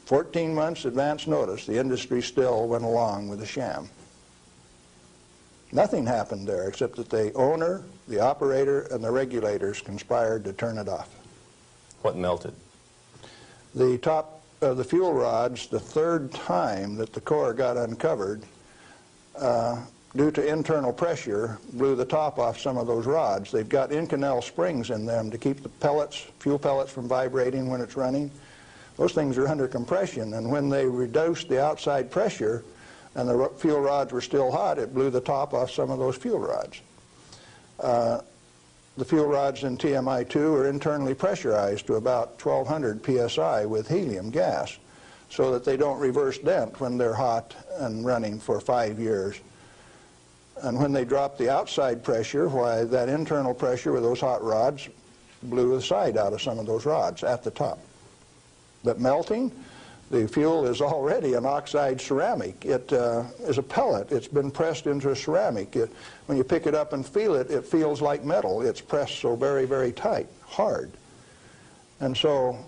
14 months advance notice, the industry still went along with the sham. Nothing happened there except that the owner, the operator, and the regulators conspired to turn it off. What melted? The top of the fuel rods, the third time that the core got uncovered, due to internal pressure, blew the top off some of those rods. They've got Inconel springs in them to keep the pellets, fuel pellets, from vibrating when it's running. Those things are under compression, and when they reduced the outside pressure and the fuel rods were still hot, it blew the top off some of those fuel rods. The fuel rods in TMI-2 are internally pressurized to about 1200 psi with helium gas so that they don't reverse dent when they're hot and running for 5 years. And when they drop the outside pressure, why, that internal pressure with those hot rods blew the side out of some of those rods at the top. But melting, the fuel is already an oxide ceramic. It is a pellet. It's been pressed into a ceramic. When you pick it up and feel it, it feels like metal. It's pressed so very, very tight, hard. And so,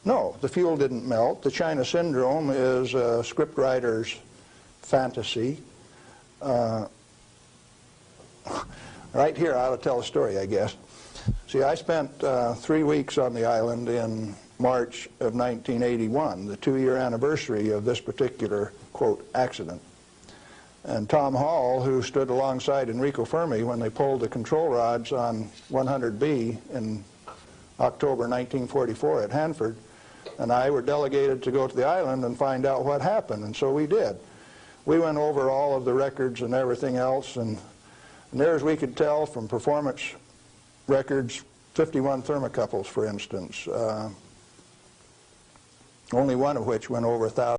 no, the fuel didn't melt. The China syndrome is a scriptwriter's fantasy. Right here, I ought to tell a story, I guess. See, I spent 3 weeks on the island in March of 1981, the 2-year anniversary of this particular, quote, accident. And Tom Hall, who stood alongside Enrico Fermi when they pulled the control rods on 100B in October 1944 at Hanford, and I were delegated to go to the island and find out what happened, and so we did. We went over all of the records and everything else, and there, as we could tell from performance records, 51 thermocouples, for instance, only one of which went over 1,000.